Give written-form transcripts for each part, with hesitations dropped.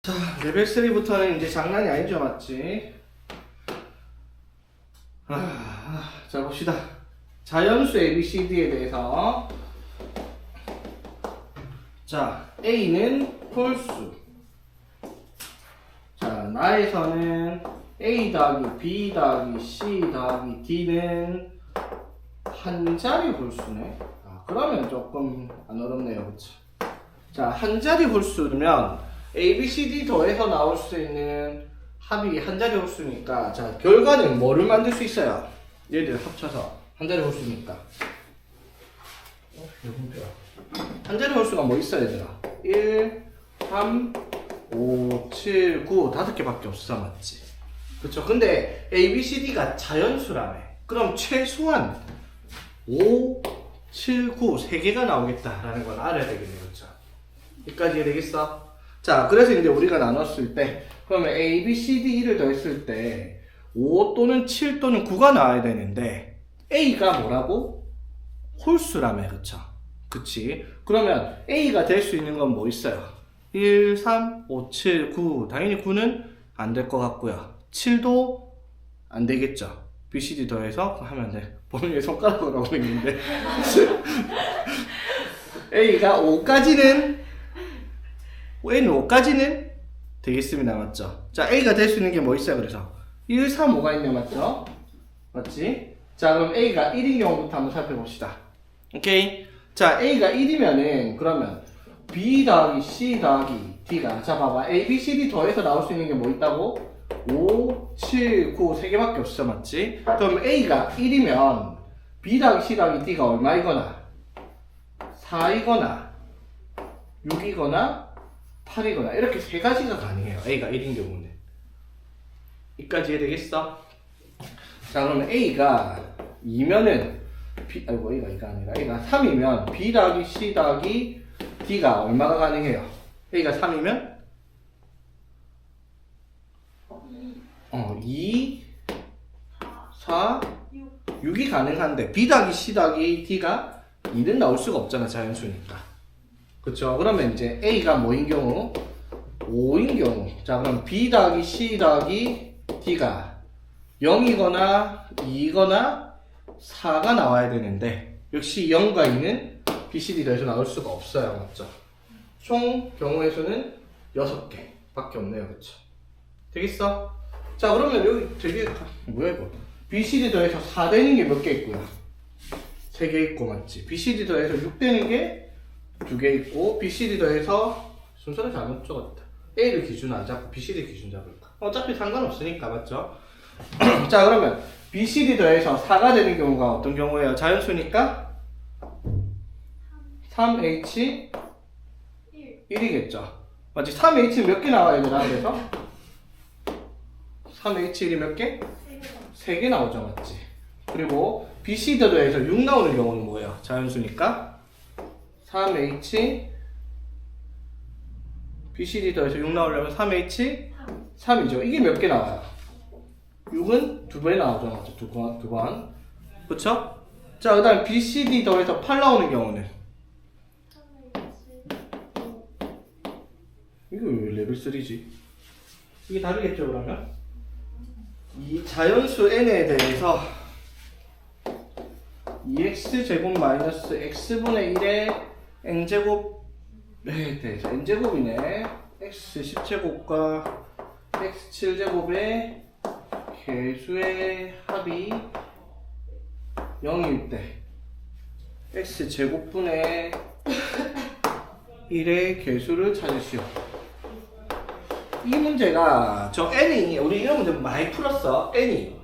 자, 레벨 3부터는 이제 장난이 아니죠, 맞지? 자, 봅시다. 자연수 ABCD에 대해서. 자, A는 홀수. 자, 나에서는 A 더하기 B 더하기 C 더하기 D는 한 자리 홀수네. 그러면 조금 안 어렵네요, 그쵸? 자, 한 자리 홀수면 A, B, C, D 더해서 나올 수 있는 합이 한 자리 홀수니까, 자, 결과는 뭐를 만들 수 있어요? 얘들 합쳐서 한 자리 홀수니까. 한 자리 홀수가 뭐 있어요, 얘들아? 1, 3, 5, 7, 9 다섯 개밖에 없어, 맞지? 그쵸? 근데 A, B, C, D가 자연수라며. 그럼 최소한 5, 7, 9 3개가 나오겠다라는 걸 알아야 되겠네요, 그쵸? 여기까지 이해되겠어? 자, 그래서 이제 우리가 나눴을 때, 그러면 A, B, C, D를 더했을 때 5 또는 7 또는 9가 나와야 되는데 A가 뭐라고? 홀수라며, 그쵸? 그치? 그러면 A가 될 수 있는 건 뭐 있어요? 1, 3, 5, 7, 9. 당연히 9는 안 될 것 같고요. 7도 안 되겠죠? B, C, D 더해서 하면 돼. 본인의 손가락으로 하고 있는데 A가 5까지는 A는 5까지는 되겠습니다. 맞죠? 자, A가 될 수 있는 게 뭐 있어요? 그래서 1, 3, 5가 있네. 맞죠? 맞지? 자, 그럼 A가 1인 경우부터 한번 살펴봅시다. 오케이? 자, A가 1이면은 그러면 B 더하기 C 더하기 D가, 자 봐봐, A, B, C, D 더해서 나올 수 있는 게 뭐 있다고? 5, 7, 9 3개밖에 없어. 맞지? 그럼 A가 1이면 B 더하기 C 더하기 D가 얼마이거나 4이거나 6이거나 8이거나 이렇게 세 가지가 가능해요. A가 1인 경우는. 여기까지 이해되겠어? 자, 그러면 A가 2면은 A가 2가 아니라 A가 3이면 B 더하기 C 더하기 D가 얼마가 가능해요? A가 3이면 2, 4, 6이 가능한데 B 더하기 C 더하기 D가 2는 나올 수가 없잖아, 자연수니까. 그쵸? 그러면 이제 A가 뭐인 경우? 5인 경우. 자, 그럼 B 더하기 C 더하기 D가 0이거나 2이거나 4가 나와야 되는데, 역시 0과 2는 B, C, D 더해서 나올 수가 없어요. 맞죠? 총 경우의 수는 6개 밖에 없네요. 그쵸? 되겠어? 자, 그러면 여기 되게, 뭐야 이거? B, C, D 더해서 4 되는 게 몇 개 있고요? 3개 있고, 맞지? B, C, D 더해서 6 되는 게 2개 있고, B, C, D 더해서 순서를 잘못 적었다. A를 기준 안 잡고 B, C, D 기준 잡을까? 어차피 상관없으니까, 맞죠? 자, 그러면 B, C, D 더해서 4가 되는 경우가 어떤 경우예요? 자연수니까 3H 1이겠죠. 맞지? 3H는 몇 개 나와야 되나? 그래서 3H1이 몇 개? 3개 나오죠. 맞지? 그리고 B, C, D 더해서 6 나오는 경우는 뭐예요? 자연수니까 3H B, C, D 더해서 6 나오려면 3H 3이죠. 이게 몇 개 나와요? 6은 2배 나오죠. 맞죠? 두 번. 그쵸? 자, 그 다음 B, C, D 더해서 8 나오는 경우는? 이거 왜 레벨 3지? 이게 다르겠죠, 그러면? 이 자연수 n에 대해서 2x제곱 마이너스 x분의 1의 n제곱에 대해서, n제곱이네. x 10제곱과 x 7제곱의 개수의 합이 0일 때 x제곱분의 1의 개수를 찾으시오. 이 문제가 저 n이, 우리 이런 문제 많이 풀었어. n이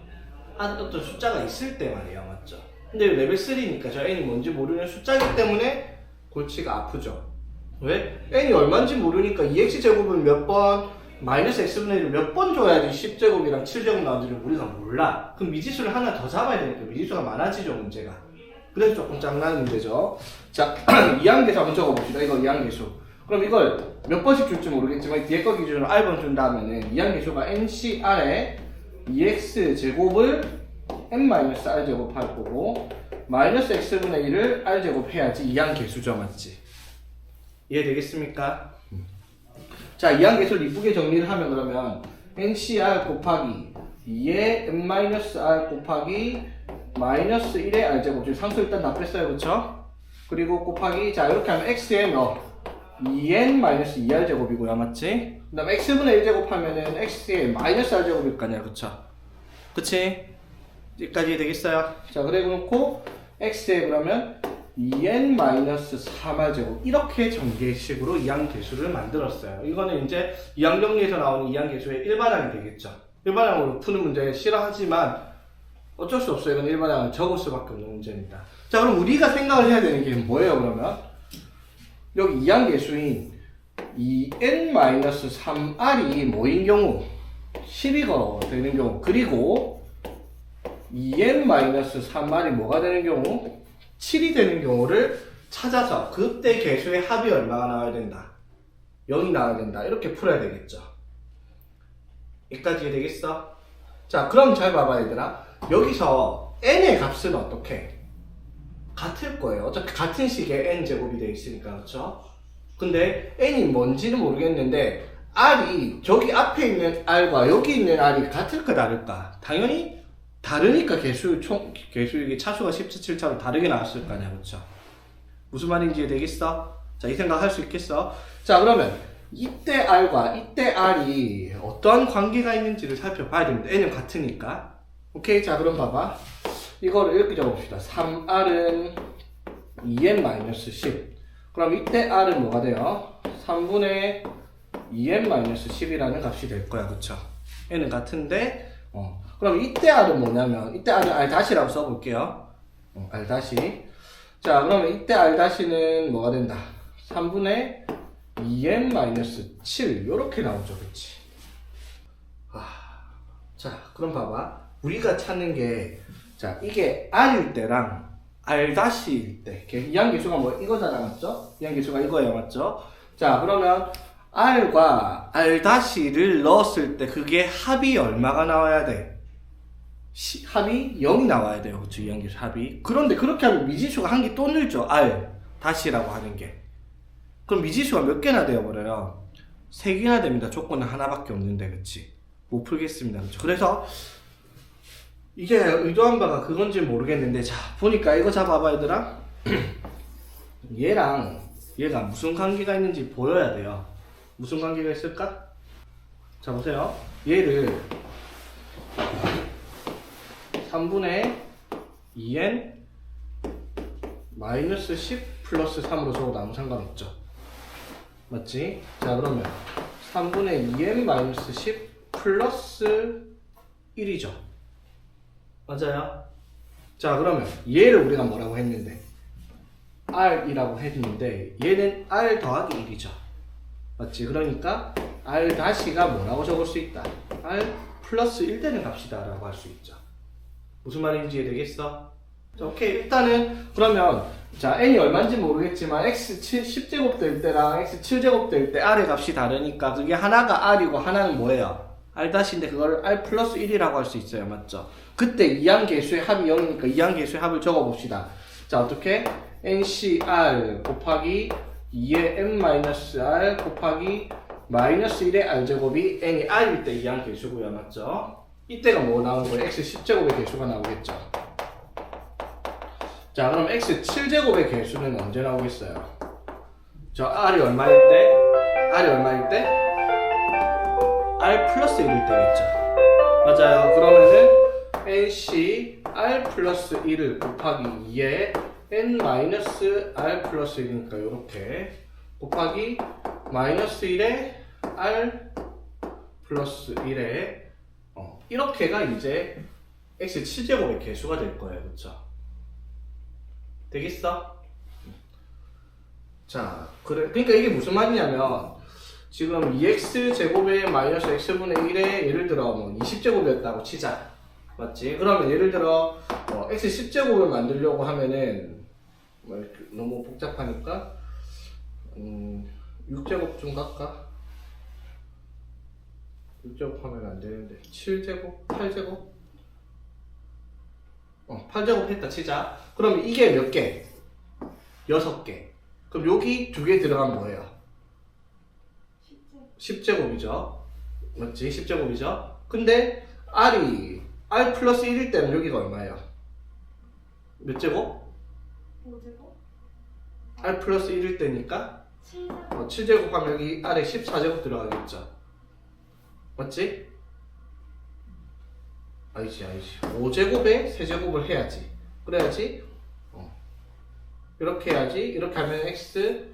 한 어떤 숫자가 있을 때 말이에요. 맞죠? 근데 레벨 3니까 저 n이 뭔지 모르는 숫자이기 때문에 골치가 아프죠. 왜? n이 얼마인지 모르니까 2x제곱을 몇 번, 마이너스 x분의 1을 몇 번 줘야지 10제곱이랑 7제곱 나오는지를 우리가 몰라. 그럼 미지수를 하나 더 잡아야 되니까 미지수가 많아지죠, 문제가. 그래서 조금 짱나는 문제죠. 자, 이항계수 한번 적어봅시다. 이거 이항계수. 그럼 이걸 몇 번씩 줄지 모르겠지만 뒤에 거 기준으로 R번 준다면은 이항계수가 NCR에 2x제곱을 n-r제곱 할 거고, 마이너스 x분의 1을 r제곱 해야지 이항계수죠. 맞지? 이해되겠습니까? 자, 이항계수를 이쁘게 정리를 하면 그러면 ncr 곱하기 2의 n-r 곱하기 마이너스 1의 r제곱. 지금 상수 일단 다 뺐어요. 그쵸? 그리고 곱하기, 자, 이렇게 하면 x에 뭐 2n-2r제곱이고요. 맞지? 그 다음에 x분의 1제곱 하면은 x에 마이너스 r제곱일 거 아니야. 그쵸? 그치? 여기까지 되겠어요? 자, 그래 놓고 x에 그러면 2n-3r제곱. 이렇게 전개식으로 이항계수를 만들었어요. 이거는 이제 이항정리에서 나오는 이항계수의 일반항이 되겠죠. 일반항으로 푸는 문제 싫어하지만 어쩔 수 없어요. 이건 일반항을 적을 수밖에 없는 문제입니다. 자, 그럼 우리가 생각을 해야 되는 게 뭐예요, 그러면? 여기 이항계수인 2n-3r이 뭐인 경우? 12가 되는 경우. 그리고 2n-3r이 뭐가 되는 경우? 7이 되는 경우를 찾아서 그때 계수의 합이 얼마가 나와야 된다? 0이 나와야 된다. 이렇게 풀어야 되겠죠. 여기까지 되겠어? 자, 그럼 잘 봐봐, 얘들아. 여기서 n의 값은 어떻게? 같을 거예요. 어차피 같은 식의 n제곱이 되어 있으니까, 그렇죠? 근데 n이 뭔지는 모르겠는데 r이 저기 앞에 있는 r과 여기 있는 r이 같을까 다를까? 당연히 다르니까 계수의 차수가 17차로 다르게 나왔을 거 아니야, 그렇죠? 무슨 말인지 되겠어? 자, 이 생각 할 수 있겠어? 자, 그러면 이때 r과 이때 r이 어떠한 관계가 있는지를 살펴봐야 됩니다. n은 같으니까. 오케이? 자, 그럼 봐봐. 이거를 이렇게 적어봅시다. 3r은 2n-10. 그럼 이때 r은 뭐가 돼요? 3분의 2n-10이라는 값이 될 거야, 그쵸? n은 같은데, 그럼 이때 r은 뭐냐면, 이때 r은 r-라고 써볼게요. r-. 자, 그러면 이때 r-는 뭐가 된다? 3분의 2n-7. 요렇게 나오죠, 그치? 자, 그럼 봐봐. 우리가 찾는 게, 자, 이게 r일 때랑 r-일 때. 이항계수가 뭐 이거잖아, 맞죠? 이항계수가 이거예요, 맞죠? 자, 그러면 r과 r-를 넣었을 때 그게 합이 얼마가 나와야 돼? 합이 0이 나와야 돼요. 그쵸? 이항계수 합이. 그런데 그렇게 하면 미지수가 한 개 또 늘죠. r-라고 하는 게. 그럼 미지수가 몇 개나 되어버려요? 3개나 됩니다. 조건은 하나밖에 없는데, 그치? 못 풀겠습니다. 그쵸? 그래서 이게 의도한 바가 그건지 모르겠는데, 자, 보니까 이거 잡아봐, 얘들아. 얘랑 얘가 무슨 관계가 있는지 보여야 돼요. 무슨 관계가 있을까? 자, 보세요. 얘를 3분의 2n 마이너스 10 플러스 3으로 적어도 아무 상관없죠. 맞지? 자, 그러면 3분의 2n 마이너스 10 플러스 1이죠. 맞아요? 자, 그러면 얘를 우리가 뭐라고 했는데? r이라고 했는데 얘는 r 더하기 1이죠. 맞지? 그러니까 r-가 뭐라고 적을 수 있다? r 플러스 1 되는 값이다 라고 할 수 있죠. 무슨 말인지 이해되겠어? 자, 오케이. 일단은 그러면 자, n이 얼마인지 모르겠지만 x 10제곱 될 때랑 x 7제곱 될 때 r의 값이 다르니까 그게 하나가 r이고 하나는 뭐예요? r-인데 그걸 r 플러스 1이라고 할 수 있어요. 맞죠? 그때 이항계수의 합이 0이니까 이항계수의 합을 적어봅시다. 자, 어떻게? ncr 곱하기 2의 n-r 곱하기 마이너스 1의 r제곱이 n이 r일 때 이항계수고요. 맞죠? 이때가 뭐 나오는 거예요? x 10제곱의 계수가 나오겠죠. 자, 그럼 x 7제곱의 계수는 언제 나오겠어요? 저 r이 얼마일 때? r 플러스 1일 때겠죠. 맞아요. 그러면은 nc r 플러스 1을 곱하기 2에 n-r 플러스 1이니까 요렇게 곱하기 마이너스 1에 r 플러스 1에 이렇게가 이제 x 7제곱의 계수가 될 거예요. 그쵸? 되겠어? 자, 그러니까 이게 무슨 말이냐면 지금 2x제곱에 마이너스 x분의 1에 예를 들어 뭐 20제곱이었다고 치자. 맞지? 그러면 예를 들어 x 10제곱을 만들려고 하면은 뭐 너무 복잡하니까 6제곱 좀 갈까? 6제곱 하면 안 되는데 7제곱? 8제곱? 8제곱 했다 치자. 그럼 이게 몇 개? 6개. 그럼 여기 2개 들어가면 뭐예요? 10제곱이죠. 맞지? 10제곱이죠. 근데 R이 R 플러스 1일 때는 여기가 얼마예요? 몇 제곱? 5제곱? R 플러스 1일 때니까 7제곱? 7제곱 하면 여기 R에 14제곱 들어가겠죠. 맞지? 아니지. 5제곱에 3제곱을 해야지. 그래야지 이렇게 해야지. 이렇게 하면 X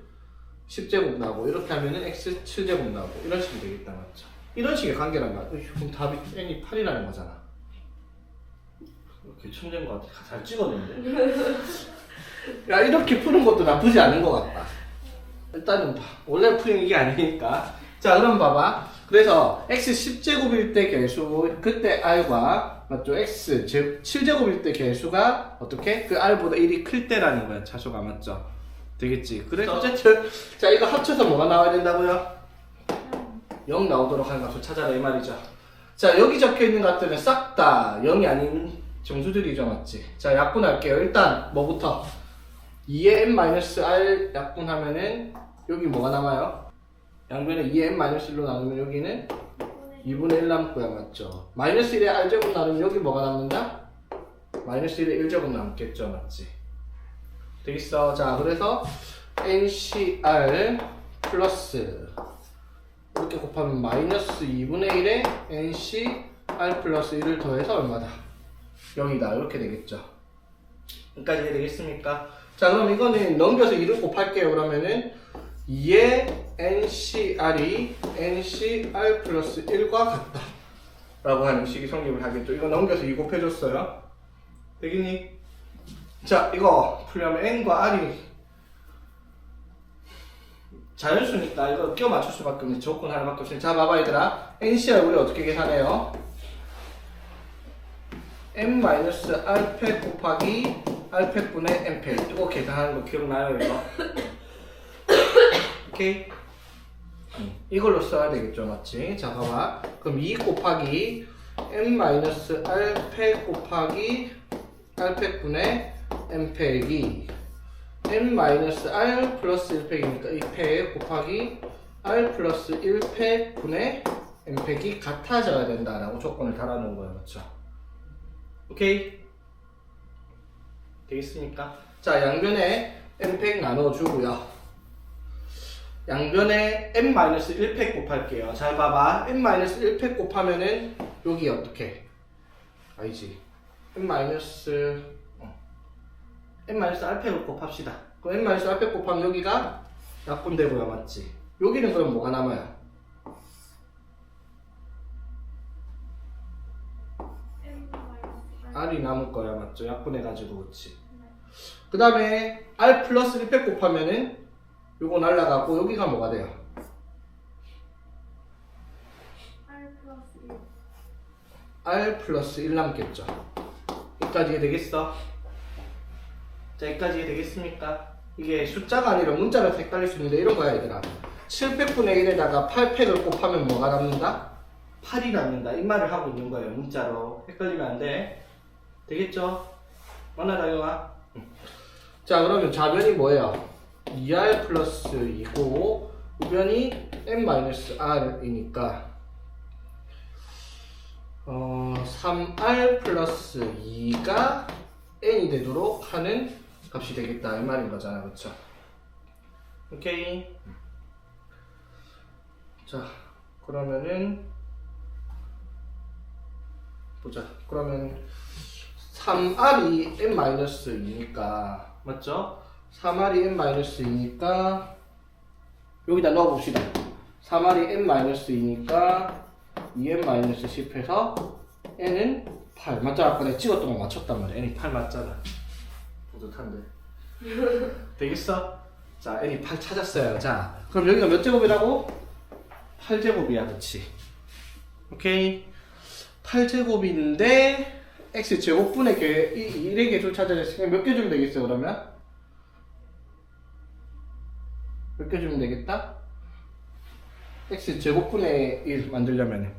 10제곱 나오고 이렇게 하면은 X 7제곱 나오고 이런 식이 되겠다. 맞죠? 이런 식의 관계란 말이야. 그럼 답이 n이 8이라는 거잖아. 이렇게 천재인 것 같아. 잘 찍었는데. 야, 이렇게 푸는 것도 나쁘지 않은 것 같다. 일단은 원래 푸는 이게 아니니까. 자, 그럼 봐봐. 그래서 x 10제곱일 때 개수, 그때 r과 맞죠? x 7제곱일 때 개수가 어떻게? 그 r보다 1이 클 때라는 거야. 차수가 맞죠? 되겠지. 그래서 어쨌든 자, 이거 합쳐서 뭐가 나와야 된다고요? 0 나오도록 하는 값을 찾아라 이 말이죠. 자, 여기 적혀있는 것들은 싹 다 0이 아닌 정수들이죠. 맞지? 자, 약분할게요. 일단 뭐부터? 2의 n-r 약분하면은 여기 뭐가 남아요? 양변에 2의 n-1로 나누면 여기는 2분의 1 남고요. 맞죠? 마이너스 1의 r제곱 나누면 여기 뭐가 남는다? 마이너스 1의 1제곱 남겠죠. 맞지? 되겠어? 자, 그래서 ncr 플러스 이렇게 곱하면 마이너스 2분의 1에 ncr 플러스 1을 더해서 얼마다? 0이다. 이렇게 되겠죠. 여기까지 되겠습니까? 자, 그럼 이거는 넘겨서 2를 곱할게요. 그러면은 2의 ncr이 ncr 플러스 1과 같다 라고 하는 식이 성립을 하겠죠. 이거 넘겨서 2 곱해줬어요. 되겠니? 자, 이거 풀려면 n과 r이 자연수니까 이거 끼워 맞출 수밖에 없는 조건 하나밖에 없으니. 자, 봐봐 얘들아. ncr 우리 어떻게 계산해요? n-r팩 곱하기 r팩분의 n팩. 이거 계산하는 거 기억나요 이거? 오케이? 이걸로 써야 되겠죠. 맞지? 자, 봐봐. 그럼 2 곱하기 n-r팩 곱하기 r팩분의 n팩이 n-r 플러스 1팩이니까 2팩 곱하기 r 플러스 1팩 분의 n팩이 같아져야 된다라고 조건을 달아놓은 거예요. 맞죠? 오케이? 되겠습니까? 자, 양변에 n팩 나눠주고요. 양변에 n-1팩 곱할게요. 잘 봐봐. n-1팩 곱하면은 여기 어떻게? 아니지. n-r팩을 곱합시다. 그럼 n-r팩 곱하면 여기가 약분되고요. 맞지? 여기는 그럼 뭐가 남아요? r이 남을 거야. 맞죠? 약분해가지고. 그치? 그 다음에 r 플러스 1팩 곱하면은 요거 날라가고 여기가 뭐가 돼요? r 플러스 1 남겠죠. 여기까지 되겠어? 자, 여기까지 되겠습니까? 이게 숫자가 아니라 문자라서 헷갈릴 수 있는데 이런 거야 얘들아. 7팩분의 1에다가 8팩을 곱하면 뭐가 남는다? 8이 남는다. 이 말을 하고 있는 거예요. 문자로. 헷갈리면 안 돼. 되겠죠? 맞나 다영아? 자, 그러면 좌변이 뭐예요? 2r 플러스 2고 우변이 n-r이니까 3r 플러스 2가 n이 되도록 하는 값이 되겠다 이 말인 거잖아. 그쵸? 오케이. 자, 그러면은 보자. 그러면 3r이 n-2니까 맞죠? 3r이 n-2니까 여기다 넣어봅시다. 3r이 n-2니까 2n-10 해서 n은 8 맞잖아. 아까 내가 찍었던 거 맞췄단 말이야. n이 8 맞잖아. 뿌듯한데. 되겠어? 자, n이 8 찾았어요. 자, 그럼 여기가 몇 제곱이라고? 8제곱이야. 그치? 오케이. 8제곱인데 x제곱분의 1의 개수를 찾아냈으니까 몇 개 주면 되겠어 그러면? 몇 개 주면 되겠다? x제곱분의 1 만들려면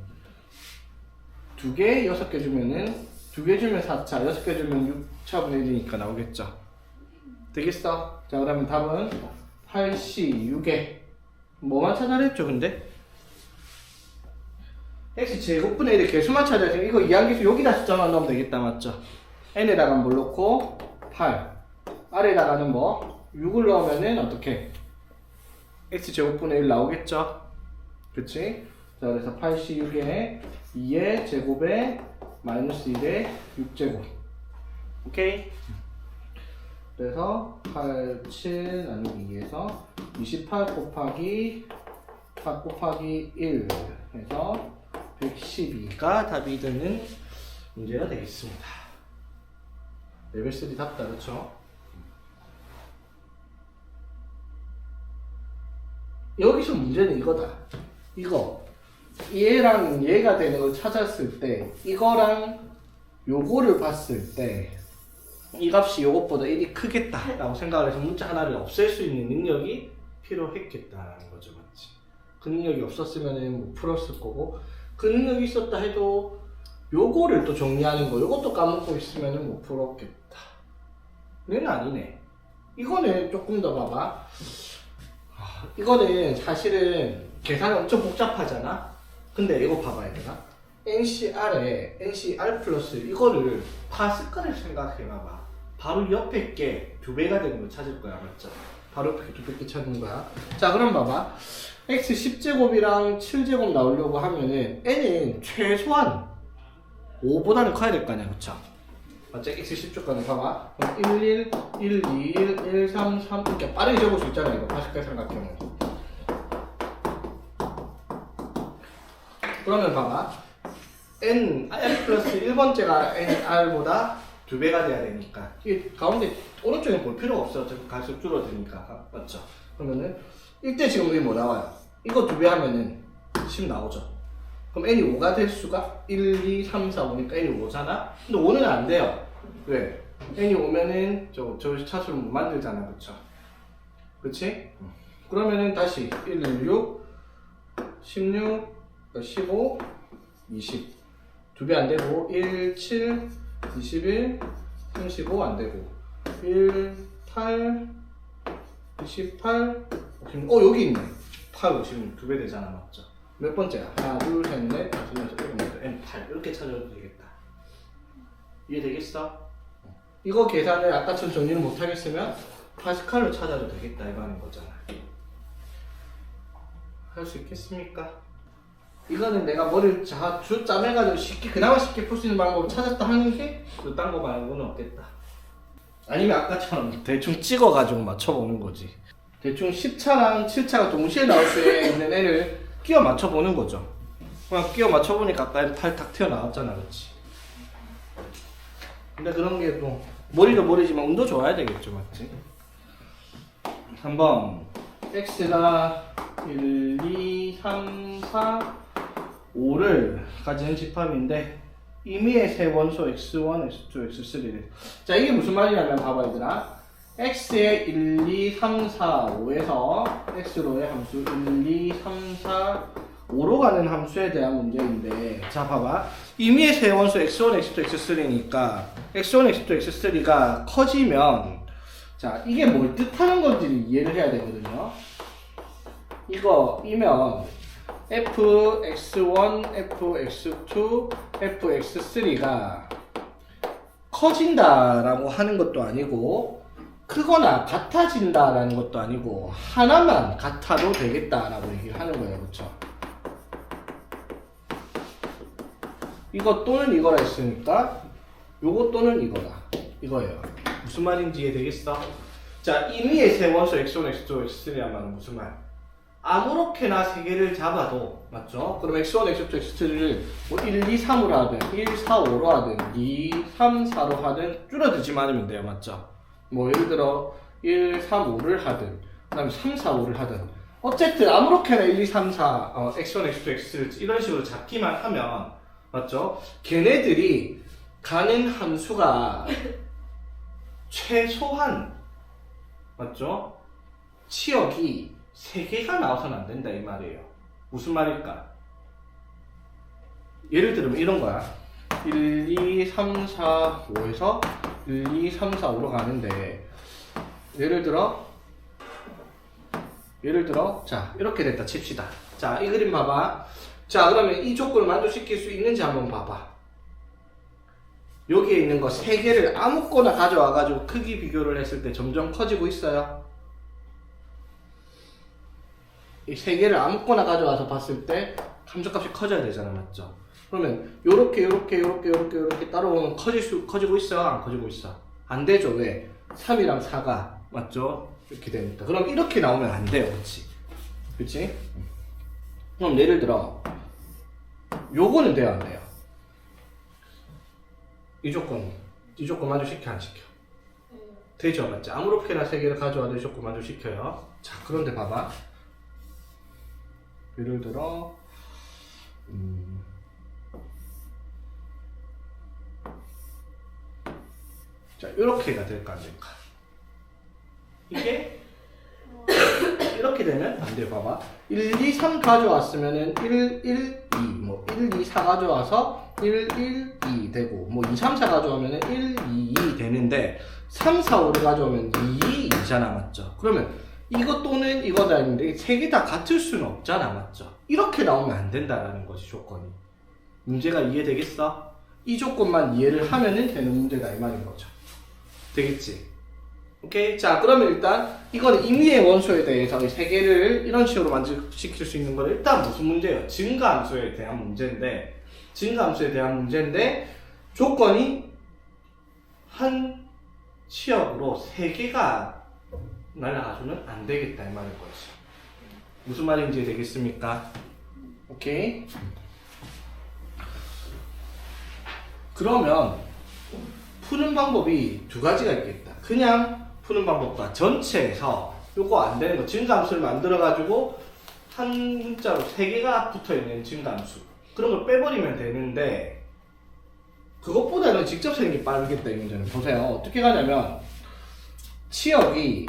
2개, 6개 주면은 2개 주면 4차, 6개 주면 6차분의 1이니까 나오겠죠? 되겠어? 자, 그러면 답은 8C 6에 뭐만 찾아냈죠 근데? x 제곱분의 1의 개수만 찾아야 돼. 이거 이항계수 여기다 숫자만 넣으면 되겠다. 맞죠? n에다가 뭘 넣고 8 아래에다가는 뭐 6을 넣으면은 어떻게 x 제곱분의 1 나오겠죠? 그치? 자, 그래서 86에 2의 제곱에 마이너스 1의 6제곱. 오케이? 그래서 87 나누기 2에서 28 곱하기 4 곱하기 1 해서 112가 답이 되는 문제가 되겠습니다. 레벨 3 답다, 그렇죠? 여기서 문제는 이거다. 이거 얘랑 얘가 되는 걸 찾았을 때 이거랑 요거를 봤을 때 이 값이 요것보다 1이 크겠다 라고 생각을 해서 문자 하나를 없앨 수 있는 능력이 필요했겠다라는 거죠. 맞지? 그 능력이 없었으면 못 풀었을 거고, 그 능력이 있었다 해도 요거를 또 정리하는 거 요것도 까먹고 있으면 못 풀었겠다. 얘는 아니네. 이거는 조금 더 봐봐. 이거는 사실은 계산이 엄청 복잡하잖아. 근데 이거 봐봐야 되나? NCR에 NCR 플러스 이거를 파스칼을 생각해봐봐. 바로 옆에 게 2배가 되는 걸 찾을 거야. 맞죠? 바로 옆에 게 2배 찾는 거야. 자, 그럼 봐봐. x 10제곱이랑 7제곱 나오려고 하면은 n은 최소한 5보다는 커야 될 거 아니야. 그쵸? 맞죠? x 10제곱까지 봐봐. 그럼 1, 1, 2, 1, 3, 3 이렇게 빠르게 적을 수 있잖아. 이거 파스칼 삼각형은. 그러면 봐봐. n, r 플러스 1번째가 nr보다 2배가 돼야 되니까 이 가운데 오른쪽에 볼 필요가 없어. 어차피 갈수록 줄어드니까. 맞죠? 그러면은 이때 지금 여기 뭐 나와요? 이거 2배 하면은 10 나오죠. 그럼 n이 5가 될 수가 1, 2, 3, 4, 5니까 n이 5잖아? 근데 5는 안 돼요. 왜? n이 5면은 저 차수를 못 만들잖아. 그쵸? 그치? 그러면은 다시 1, 6, 16, 15, 20 2배 안 되고 1, 7, 21, 35 안 되고 1, 8, 28, 56. 여기 있네. 8, 56 2배 되잖아. 맞죠? 몇 번째야? 하나, 둘, 셋, 넷, 다섯, 여섯, 일곱, 여덟, n 8 이렇게 찾아도 되겠다. 이해되겠어? 이거 계산을 아까처럼 정리를 못하겠으면 파스칼로 찾아도 되겠다 이거 하는 거잖아. 할 수 있겠습니까? 이거는 내가 머리를 주 짜매가지고 쉽게, 그나마 쉽게 풀 수 있는 방법을 찾았다 하는 게, 딴 거 말고는 없겠다. 아니면 아까처럼 대충 찍어가지고 맞춰보는 거지. 대충 10차랑 7차가 동시에 나올 수 있는 애를 끼워 맞춰보는 거죠. 그냥 끼워 맞춰보니까 아까 8 탁 튀어나왔잖아. 그렇지? 근데 그런 게 또, 머리도 머리지만 운도 좋아야 되겠죠. 맞지? 한번 x가 1, 2, 3, 4, 5를 가지는 집합인데 임의의 세 원소 x1, x2, x3를. 자, 이게 무슨 말이냐면 봐봐 얘들아. x의 1, 2, 3, 4, 5에서 x로의 함수 1, 2, 3, 4, 5로 가는 함수에 대한 문제인데, 자 봐봐. 임의의 세 원소 x1, x2, x3니까 x1, x2, x3가 커지면, 자 이게 뭘 뜻하는 건지를 이해를 해야 되거든요. 이거이면 fx1, fx2, fx3가 커진다라고 하는 것도 아니고 크거나 같아진다라는 것도 아니고 하나만 같아도 되겠다라고 얘기를 하는 거예요. 그렇죠? 이거 또는 이거라 했으니까 요거 또는 이거다. 이거예요. 무슨 말인지 이해되겠어? 자, 임의의 세 원소 x1, x2, x3란 말은 무슨 말? 아무렇게나 세 개를 잡아도, 맞죠? 그럼 x1, x2, x3를 뭐 1, 2, 3으로 하든 1, 4, 5로 하든 2, 3, 4로 하든 줄어들지만 않으면 돼요. 맞죠? 뭐 예를 들어 1, 3, 5를 하든 그 다음에 3, 4, 5를 하든 어쨌든 아무렇게나 1, 2, 3, 4 x1, x2, x3 이런 식으로 잡기만 하면, 맞죠? 걔네들이 가는 함수가 최소한, 맞죠? 치역이 3개가 나와서는 안 된다 이 말이에요. 무슨 말일까? 예를 들면 이런 거야. 1, 2, 3, 4, 5에서 1, 2, 3, 4, 5로 가는데 예를 들어 자 이렇게 됐다 칩시다. 자, 이 그림 봐봐. 자, 그러면 이 조건을 만족시킬 수 있는지 한번 봐봐. 여기에 있는 거 3개를 아무거나 가져와가지고 크기 비교를 했을 때 점점 커지고 있어요. 이 3개를 아무거나 가져와서 봤을 때 함수값이 커져야 되잖아, 맞죠? 그러면 요렇게 따라오면 커지고 있어? 안 커지고 있어? 안 되죠. 왜? 3이랑 4가 맞죠? 이렇게 되니까. 그럼 이렇게 나오면 안 돼요. 그치? 그럼 예를 들어 요거는 돼요, 안 돼요? 이 조건 만족시켜, 안 시켜? 되죠, 맞죠? 아무렇게나 3개를 가져와도 이 조건 만족시켜요. 자, 그런데 봐봐. 예를 들어 자, 이렇게가 될까 안 될까? 이게 이렇게 되면 안 돼요. 봐봐. 1, 2, 3 가져왔으면은 1, 1, 2, 뭐 1, 2, 4 가져와서 1, 1, 2 되고 뭐 2, 3, 4 가져오면은 1, 2, 2 되는데 3, 4, 5를 가져오면 2, 2잖아, 맞죠? 그러면 이거 또는 이거다 있는데 3개 다 같을 수는 없잖아, 맞죠? 이렇게 나오면 안 된다라는 것이 조건이. 문제가 이해되겠어? 이 조건만 이해를 하면은 되는 문제다 이 말인 거죠. 되겠지? 오케이? 자, 그러면 일단 이거는 임의의 원소에 대해서 이 3개를 이런 식으로 만족시킬 수 있는 건 일단 무슨 문제예요? 증가함수에 대한 문제인데 조건이 한 치역으로 3개가 날아가서는 안 되겠다 이 말인 거지. 무슨 말인지 되겠습니까? 오케이? 그러면 푸는 방법이 2가지가 있겠다. 그냥 푸는 방법과 전체에서 요거 안 되는 거 증가함수를 만들어 가지고 한 문자로 3개가 붙어 있는 증가함수 그런 걸 빼버리면 되는데 그것보다는 직접 세는 게 빠르겠다 이 문제는. 보세요. 어떻게 가냐면 치역이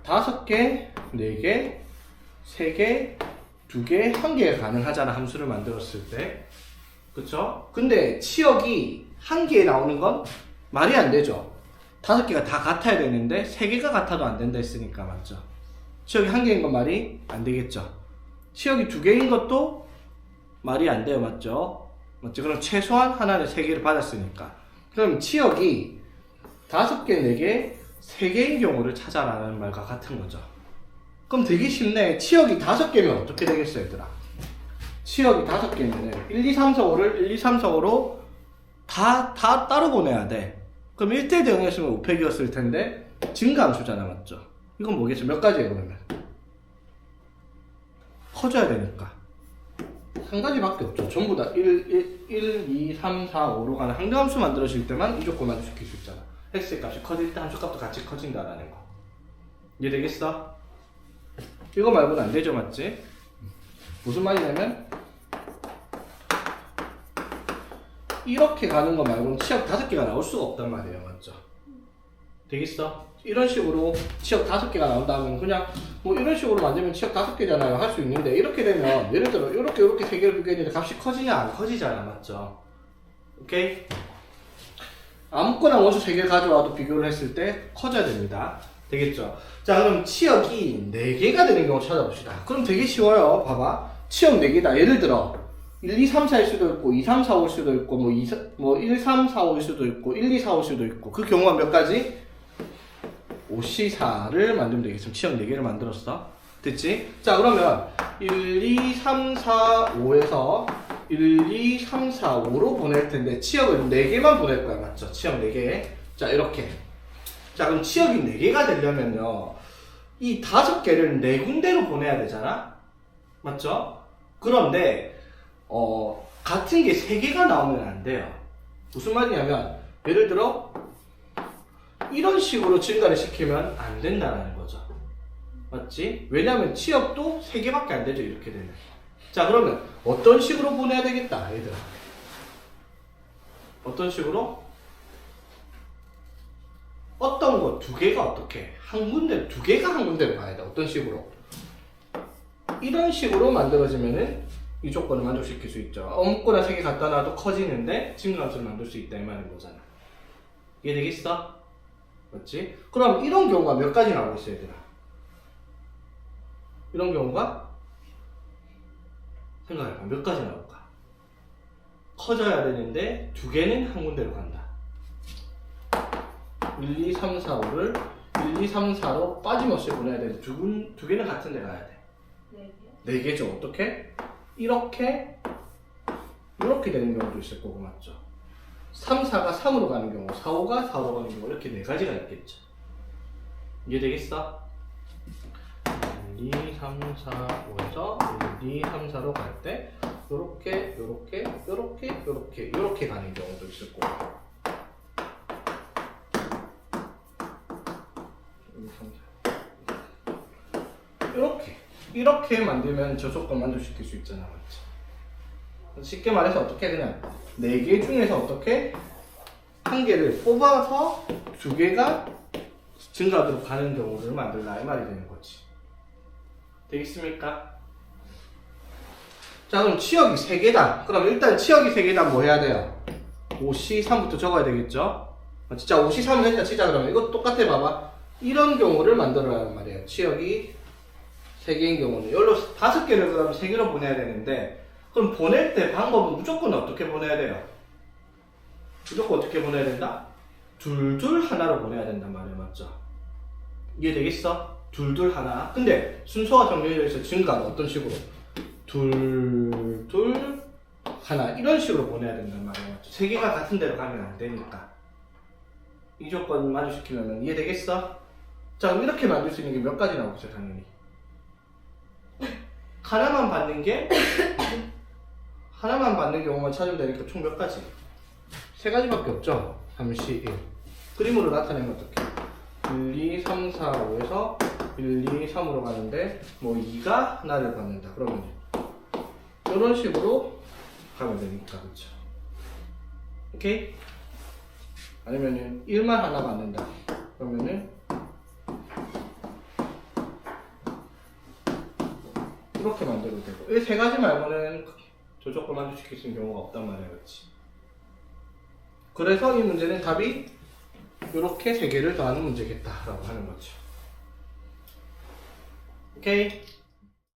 5개, 4개, 3개, 2개, 1개가 가능하잖아. 함수를 만들었을 때. 그쵸? 근데 치역이 1개에 나오는 건 말이 안 되죠. 5개가 다 같아야 되는데 3개가 같아도 안 된다 했으니까, 맞죠? 치역이 1개인 건 말이 안 되겠죠. 치역이 2개인 것도 말이 안 돼요, 맞죠? 맞죠? 그럼 최소한 하나는 3개를 받았으니까. 그럼 치역이 5개, 4개, 3개인 경우를 찾아라는 말과 같은 거죠. 그럼 되게 쉽네. 치역이 5개면 어떻게 되겠어요, 얘들아? 치역이 5개면은 1, 2, 3, 4, 5를 1, 2, 3, 4, 5로 다 따로 보내야 돼. 그럼 1대 0이었으면 5팩이었을 텐데 증가함수잖아, 맞죠? 이건 뭐겠어? 몇 가지예요, 그러면? 커져야 되니까. 한 가지밖에 없죠. 전부 다 1, 2, 3, 4, 5로 가는 항등함수 만들어질 때만 이 조건 만족시킬 수 있잖아. x의 값이 커질 때 함수값도 같이 커진다라는 거. 이해되겠어? 이거 말고는 안 되죠, 맞지? 무슨 말이냐면 이렇게 가는 거 말고는 치역 5개가 나올 수가 없단 말이에요, 맞죠? 되겠어? 이런 식으로 치역 5개가 나온다면 그냥 뭐 이런 식으로 만들면 치역 5개잖아요. 할 수 있는데 이렇게 되면 예를 들어 이렇게 3개를 비교했는데 값이 커지냐 안 커지잖아, 맞죠? 오케이? 아무거나 원소 3개를 가져와도 비교를 했을 때 커져야 됩니다. 되겠죠? 자, 그럼 치역이 4개가 되는 경우 찾아봅시다. 그럼 되게 쉬워요. 봐봐. 치역 4개다. 예를 들어 1, 2, 3, 4일 수도 있고 2, 3, 4, 5일 수도 있고 뭐 1, 3, 4, 5일 수도 있고 1, 2, 4, 5일 수도 있고 그 경우가 몇 가지? 5C4를 만들면 되겠습니다. 치역 4개를 만들었어. 됐지? 자, 그러면 1, 2, 3, 4, 5에서 1, 2, 3, 4, 5로 보낼 텐데 치역을 4개만 보낼 거야, 맞죠? 치역 4개. 자, 이렇게. 자, 그럼 치역이 4개가 되려면요 이 5개를 4군데로 보내야 되잖아? 맞죠? 그런데 같은 게 3개가 나오면 안 돼요. 무슨 말이냐면 예를 들어 이런 식으로 증가를 시키면 안 된다는 거죠. 맞지? 왜냐면 치역도 3개밖에 안 되죠, 이렇게 되면. 자, 그러면 어떤 식으로 보내야 되겠다, 얘들아. 어떤 식으로? 어떤 거 2개가 어떻게? 2개가 한 군데로 가야 돼. 어떤 식으로? 이런 식으로 만들어지면은 이 조건을 만족시킬 수 있죠. 아무거나 3개 갖다 놔도 커지는데 증가함수를 만들 수 있다 이 말인 거잖아. 이해되겠어? 맞지? 그럼 이런 경우가 몇 가지 나오고 있어, 얘들아? 이런 경우가 생각해봐. 몇 가지 나올까? 커져야 되는데 두 개는 한 군데로 간다. 1, 2, 3, 4, 5를 1, 2, 3, 4로 빠짐없이 보내야 되는데 두 개는 같은 데 가야 돼. 네 개. 4개죠. 어떻게? 이렇게 되는 경우도 있을 거고 맞죠? 3, 4가 3으로 가는 경우, 4, 5가 4로 가는 경우 이렇게 4가지가 있겠죠. 이해되겠어? 1, 2, 3, 4, 5에서 1, 2, 3, 4로 갈 때 요렇게 가는 경우도 있을 거고 1, 2, 3, 4 이렇게 만들면 저 조건 만족시킬 수 있잖아 맞지? 쉽게 말해서 어떻게 그냥 4개 중에서 어떻게 한 개를 뽑아서 2개가 증가하도록 가는 경우를 만들라 이 말이 되는 거지. 되겠습니까? 자 그럼 치역이 3개다. 그럼 일단 치역이 3개다 뭐 해야 돼요? 5C3부터 적어야 되겠죠? 진짜 5C3을 했다 치자 그러면 이거 똑같아 봐봐. 이런 경우를 만들어라는 말이에요. 치역이 3개인 경우는 여기로 5개를 그럼 3개로 보내야 되는데 그럼 보낼 때 방법은 무조건 어떻게 보내야 돼요? 무조건 어떻게 보내야 된다? 둘둘 하나로 보내야 된단 말이에요. 맞죠? 이해되겠어? 둘둘 하나. 근데 순서가 정해져 있어. 증가는 어떤 식으로? 둘둘 하나 이런 식으로 보내야 된단 말이에요. 맞죠? 3개가 같은 데로 가면 안 되니까. 이 조건 만족시키려면 이해되겠어? 자 그럼 이렇게 만들 수 있는 게 몇 가지 나오겠죠 당연히. 하나만 받는 경우만 찾으면 되니까 총 몇 가지? 3가지밖에 없죠? 잠시 1. 그림으로 나타내면 어떡해? 1, 2, 3, 4, 5에서 1, 2, 3으로 가는데 뭐 2가 하나를 받는다. 그러면 이런 식으로 가면 되니까 그렇죠? 오케이? 아니면은 1만 하나 받는다. 그러면은 이렇게 만들어도 되고 이 3가지 말고는 저 조건 만족시킬 수 있는 경우가 없단 말이야. 그렇지? 그래서 이 문제는 답이 이렇게 3개를 더하는 문제겠다라고 하는 거죠. 오케이?